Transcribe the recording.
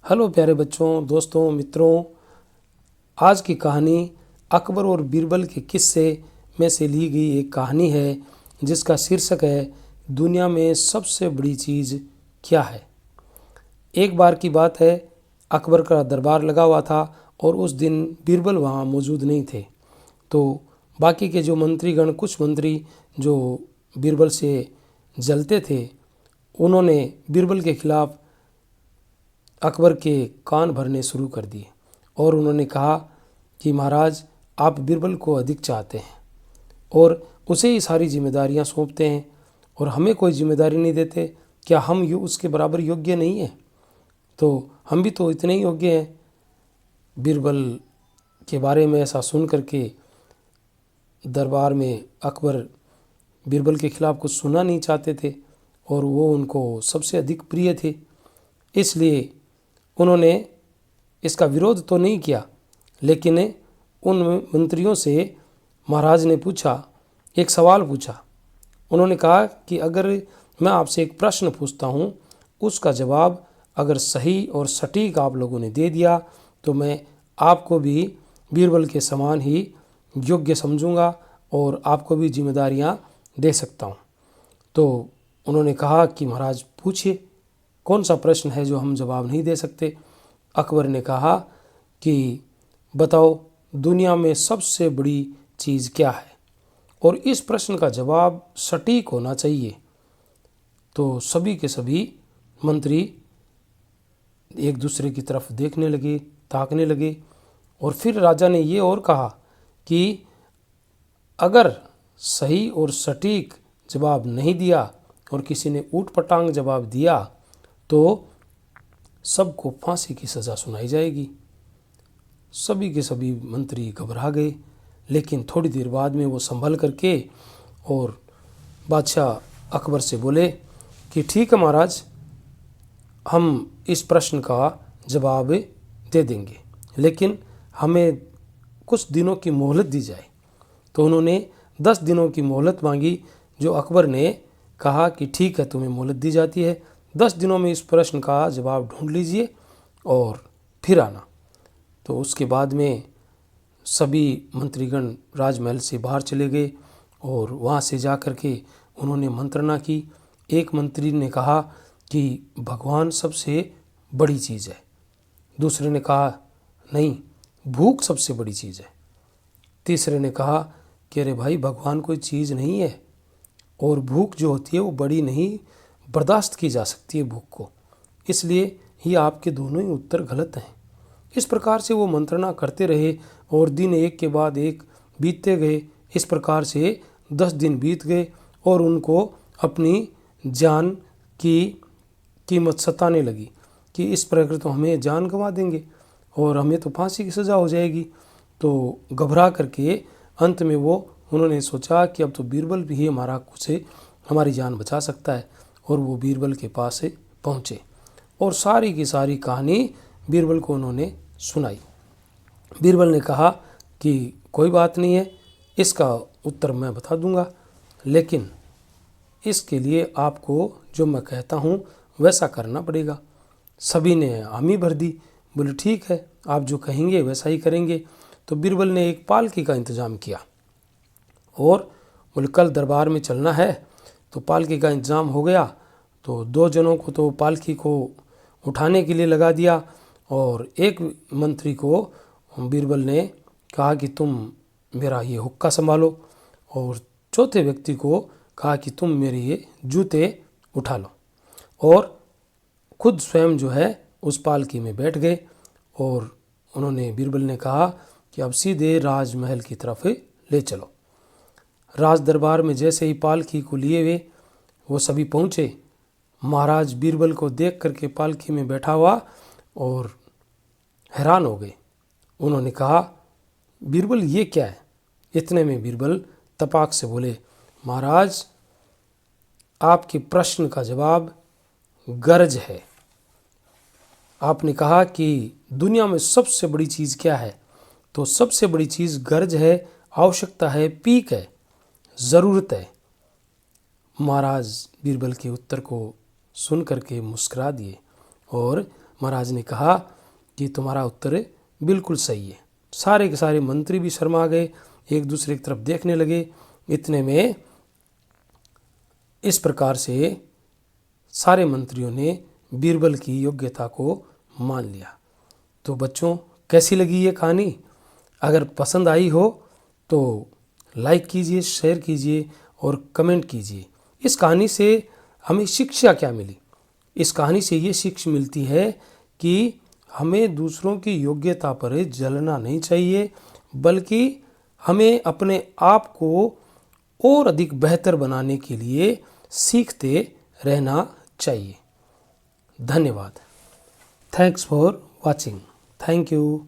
Hello प्यारे बच्चों, दोस्तों, मित्रों। आज की कहानी अकबर और बीरबल के किस्से में से ली गई एक कहानी है जिसका शीर्षक है दुनिया में सबसे बड़ी चीज़ क्या है। एक बार की बात है, अकबर का दरबार लगा हुआ था और उस दिन बीरबल वहाँ मौजूद नहीं थे। तो बाकी के जो मंत्रीगण, कुछ मंत्री जो बीरबल से जलते थे, उन्होंने बीरबल के खिलाफ अकबर के कान भरने शुरू कर दिए और उन्होंने कहा कि महाराज, आप बीरबल को अधिक चाहते हैं और उसे ही सारी जिम्मेदारियां सौंपते हैं और हमें कोई जिम्मेदारी नहीं देते। क्या हम उसके बराबर योग्य नहीं हैं? तो हम भी तो इतने ही योग्य हैं। बीरबल के बारे में ऐसा सुन करके दरबार में अकबर बीरबल के खिलाफ कुछ सुनना नहीं चाहते थे और वो उनको सबसे अधिक प्रिय थे। इसलिए उन्होंने इसका विरोध तो नहीं किया, लेकिन उन मंत्रियों से महाराज ने पूछा, एक सवाल पूछा। उन्होंने कहा कि अगर मैं आपसे एक प्रश्न पूछता हूँ, उसका जवाब अगर सही और सटीक आप लोगों ने दे दिया तो मैं आपको भी बीरबल के समान ही योग्य समझूंगा और आपको भी जिम्मेदारियाँ दे सकता हूँ। तो उन्होंने कहा कि महाराज पूछिए, कौन सा प्रश्न है जो हम जवाब नहीं दे सकते। अकबर ने कहा कि बताओ, दुनिया में सबसे बड़ी चीज़ क्या है, और इस प्रश्न का जवाब सटीक होना चाहिए। तो सभी के सभी मंत्री एक दूसरे की तरफ देखने लगे, ताकने लगे। और फिर राजा ने ये और कहा कि अगर सही और सटीक जवाब नहीं दिया और किसी ने ऊट पटांग जवाब दिया तो सबको फांसी की सज़ा सुनाई जाएगी। सभी के सभी मंत्री घबरा गए, लेकिन थोड़ी देर बाद में वो संभल करके और बादशाह अकबर से बोले कि ठीक है महाराज, हम इस प्रश्न का जवाब दे देंगे, लेकिन हमें कुछ दिनों की मोहलत दी जाए। तो उन्होंने 10 दिनों की मोहलत मांगी, जो अकबर ने कहा कि ठीक है, तुम्हें मोहलत दी जाती है, 10 दिनों में इस प्रश्न का जवाब ढूंढ लीजिए और फिर आना। तो उसके बाद में सभी मंत्रीगण राजमहल से बाहर चले गए और वहाँ से जा कर के उन्होंने मंत्रणा की। एक मंत्री ने कहा कि भगवान सबसे बड़ी चीज़ है। दूसरे ने कहा नहीं, भूख सबसे बड़ी चीज़ है। तीसरे ने कहा कि अरे भाई, भगवान कोई चीज़ नहीं है और भूख जो होती है वो बड़ी नहीं, बर्दाश्त की जा सकती है भूख को, इसलिए ही आपके दोनों ही उत्तर गलत हैं। इस प्रकार से वो मंत्रणा करते रहे और दिन एक के बाद एक बीतते गए। इस प्रकार से 10 दिन बीत गए और उनको अपनी जान की कीमत सताने लगी कि इस प्रकार तो हमें जान गंवा देंगे और हमें तो फांसी की सज़ा हो जाएगी। तो घबरा करके अंत में उन्होंने सोचा कि अब तो बीरबल भी ही हमारा कुछ हमारी जान बचा सकता है, और वो बीरबल के पास पहुँचे और सारी की सारी कहानी बीरबल को उन्होंने सुनाई। बीरबल ने कहा कि कोई बात नहीं है, इसका उत्तर मैं बता दूंगा, लेकिन इसके लिए आपको जो मैं कहता हूँ वैसा करना पड़ेगा। सभी ने हामी भर दी, बोले ठीक है, आप जो कहेंगे वैसा ही करेंगे। तो बीरबल ने एक पालकी का इंतज़ाम किया और बोले कल दरबार में चलना है। तो पालकी का इंतज़ाम हो गया। तो 2 जनों को तो पालकी को उठाने के लिए लगा दिया और एक मंत्री को बीरबल ने कहा कि तुम मेरा ये हुक्का संभालो, और चौथे व्यक्ति को कहा कि तुम मेरे ये जूते उठा लो, और खुद स्वयं जो है उस पालकी में बैठ गए। और उन्होंने बीरबल ने कहा कि अब सीधे राजमहल की तरफ ले चलो। राज दरबार में जैसे ही पालकी को लिए हुए वो सभी पहुँचे, महाराज बीरबल को देख करके पालकी में बैठा हुआ और हैरान हो गए। उन्होंने कहा, बीरबल ये क्या है? इतने में बीरबल तपाक से बोले, महाराज, आपके प्रश्न का जवाब गरज है। आपने कहा कि दुनिया में सबसे बड़ी चीज़ क्या है, तो सबसे बड़ी चीज़ गरज है, आवश्यकता है, पीक है, ज़रूरत है। महाराज बीरबल के उत्तर को सुन करके मुस्कुरा दिए और महाराज ने कहा कि तुम्हारा उत्तर बिल्कुल सही है। सारे के सारे मंत्री भी शर्मा गए, एक दूसरे की तरफ देखने लगे। इतने में इस प्रकार से सारे मंत्रियों ने बीरबल की योग्यता को मान लिया। तो बच्चों, कैसी लगी ये कहानी? अगर पसंद आई हो तो लाइक कीजिए, शेयर कीजिए और कमेंट कीजिए। इस कहानी से हमें शिक्षा क्या मिली? इस कहानी से ये शिक्षा मिलती है कि हमें दूसरों की योग्यता पर जलना नहीं चाहिए, बल्कि हमें अपने आप को और अधिक बेहतर बनाने के लिए सीखते रहना चाहिए। धन्यवाद। Thanks for watching. Thank you.